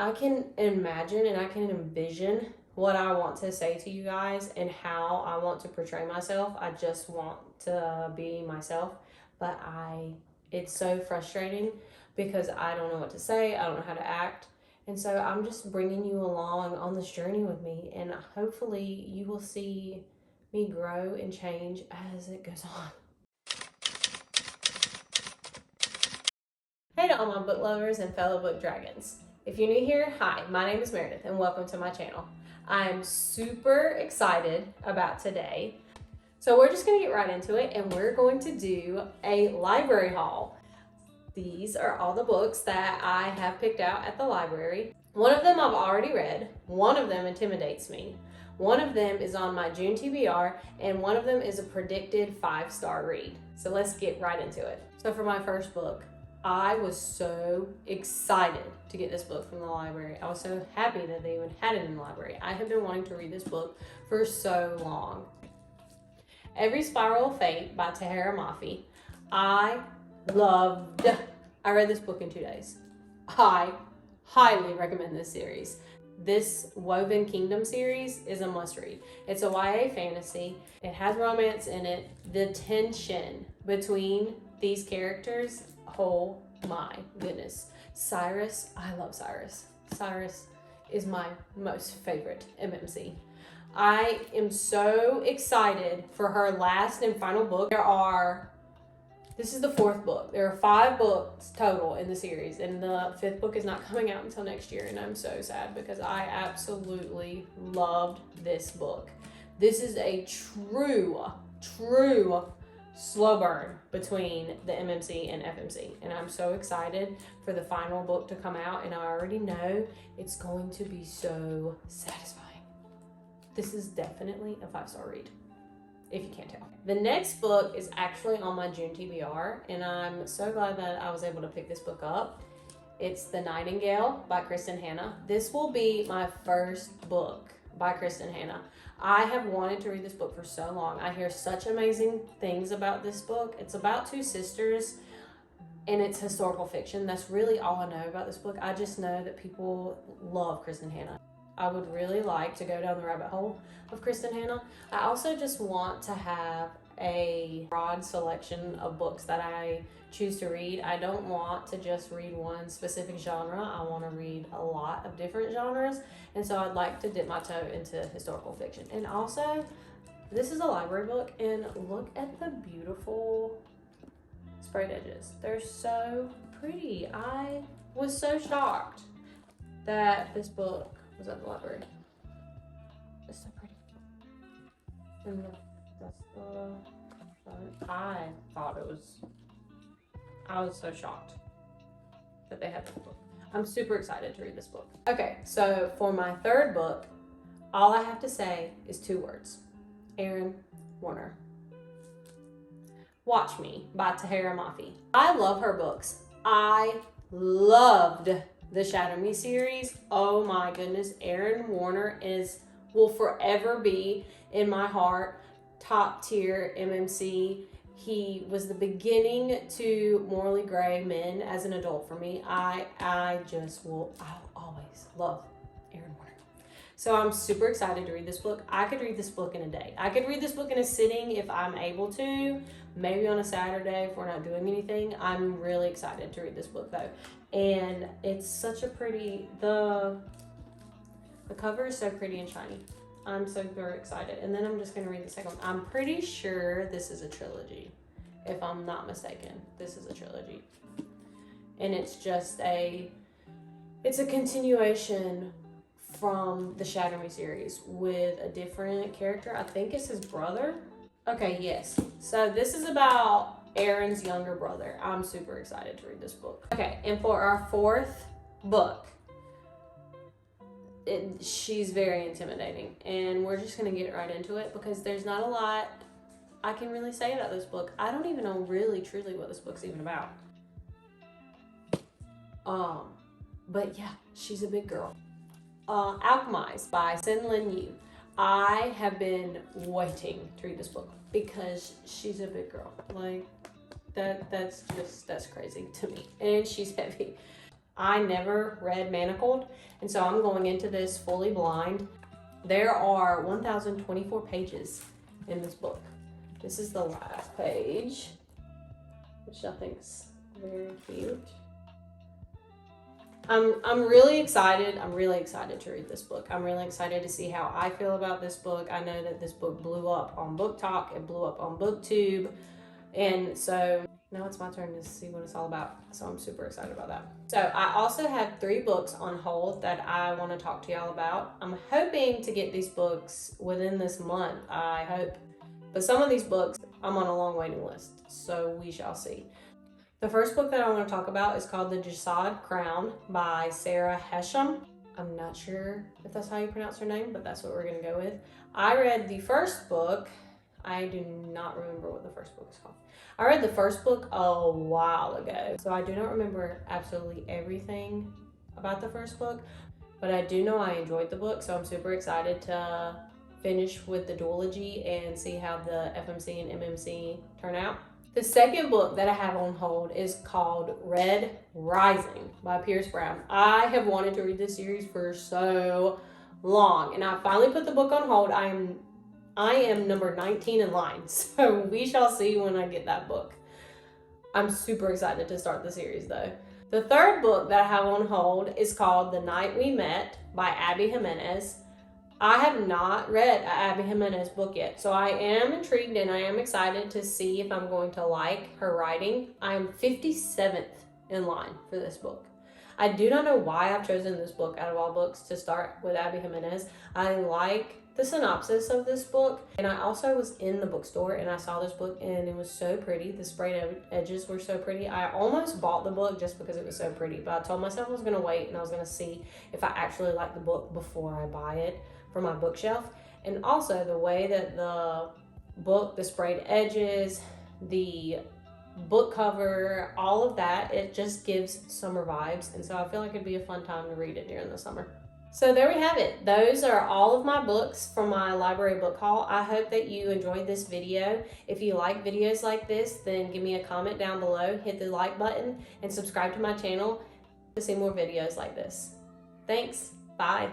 I can imagine and I can envision what I want to say to you guys and how I want to portray myself. I just want to be myself, but it's so frustrating because I don't know what to say. I don't know how to act. And so I'm just bringing you along on this journey with me, and hopefully you will see me grow and change as it goes on. Hey to all my book lovers and fellow book dragons. If you're new here, hi, my name is Meredith and welcome to my channel. I'm super excited about today. So we're just gonna get right into it and we're going to do a library haul. These are all the books that I have picked out at the library. One of them I've already read, one of them intimidates me, one of them is on my June TBR, and one of them is a predicted 5-star read. So let's get right into it. So for my first book, I was so excited to get this book from the library. I was so happy that they even had it in the library. I have been wanting to read this book for so long. Every Spiral of Fate by Tahereh Mafi. I read this book in 2 days. I highly recommend this series. This Woven Kingdom series is a must-read. It's a YA fantasy. It has romance in it. The tension between these characters, oh my goodness. Cyrus, I love Cyrus. Cyrus is my most favorite MMC. I am so excited for her last and final book. This is the 4th book. There are 5 books total in the series, and the 5th book is not coming out until next year, and I'm so sad because I absolutely loved this book. This is a true slow burn between the MMC and FMC, and I'm so excited for the final book to come out, and I already know it's going to be so satisfying. This is definitely a 5-star read, if you can't tell. The next book is actually on my June TBR, and I'm so glad that I was able to pick this book up. It's The Nightingale by Kristen Hanna. This will be my first book by Kristen Hanna. I have wanted to read this book for so long. I hear such amazing things about this book. It's about 2 sisters, and it's historical fiction. That's really all I know about this book. I just know that people love Kristen Hanna. I would really like to go down the rabbit hole of Kristen Hanna. I also just want to have a broad selection of books that I choose to read. I don't want to just read one specific genre. I want to read a lot of different genres. And so I'd like to dip my toe into historical fiction. And also, this is a library book, and look at the beautiful sprayed edges. They're so pretty. I was so shocked that this book was at the library. It's so pretty. And that's the front. I was so shocked that they had this book. I'm super excited to read this book. Okay, so for my 3rd book, all I have to say is 2 words. Erin Warner. Watch Me by Tahereh Mafi. I love her books. I loved the Shadow Me series. Oh my goodness, Erin Warner will forever be in my heart. Top tier MMC. He was the beginning to morally gray men as an adult for me. I'll always love Erin Warner. So I'm super excited to read this book. I could read this book in a day. I could read this book in a sitting if I'm able to, maybe on a Saturday if we're not doing anything. I'm really excited to read this book though. And it's such a pretty, the cover is so pretty and shiny. I'm super excited. And then I'm just gonna read the second one. I'm pretty sure this is a trilogy. If I'm not mistaken, this is a trilogy. And it's just it's a continuation from the Shadow Me series with a different character. I think it's his brother. Okay, yes. So this is about Erin's younger brother. I'm super excited to read this book. Okay, and for our 4th book, she's very intimidating, and we're just gonna get right into it because there's not a lot I can really say about this book. I don't even know really truly what this book's even about. But yeah, she's a big girl. Alchemized by Sin Lin Yu. I have been waiting to read this book because she's a big girl. Like that's crazy to me, and she's heavy. I never read Manacled, and so I'm going into this fully blind. There are 1,024 pages in this book. This is the last page, which I think's very cute. I'm really excited. I'm really excited to read this book. I'm really excited to see how I feel about this book. I know that this book blew up on Book Talk. It blew up on BookTube. And so now it's my turn to see what it's all about. So I'm super excited about that. So I also have 3 books on hold that I want to talk to y'all about. I'm hoping to get these books within this month, I hope. But some of these books, I'm on a long waiting list. So we shall see. The first book that I want to talk about is called The Jasad Crown by Sarah Hesham. I'm not sure if that's how you pronounce her name, but that's what we're going to go with. I read the first book. I do not remember what the first book is called. I read the first book a while ago, so I do not remember absolutely everything about the first book, but I do know I enjoyed the book, so I'm super excited to finish with the duology and see how the FMC and MMC turn out. The second book that I have on hold is called Red Rising by Pierce Brown. I have wanted to read this series for so long, and I finally put the book on hold. I am number 19 in line, so we shall see when I get that book. I'm super excited to start the series though. The third book that I have on hold is called The Night We Met by Abby Jimenez. I have not read an Abby Jimenez book yet, so I am intrigued and I am excited to see if I'm going to like her writing. I am 57th in line for this book. I do not know why I've chosen this book out of all books to start with Abby Jimenez. I like the synopsis of this book, and I also was in the bookstore and I saw this book and it was so pretty. The sprayed edges were so pretty. I almost bought the book just because it was so pretty, but I told myself I was going to wait and I was going to see if I actually liked the book before I buy it for my bookshelf. And also the way that the book, the sprayed edges, the book cover, all of that, it just gives summer vibes, and so I feel like it'd be a fun time to read it during the summer. So there we have it. Those are all of my books from my library book haul. I hope that you enjoyed this video. If you like videos like this, then give me a comment down below, hit the like button, and subscribe to my channel to see more videos like this. Thanks. Bye.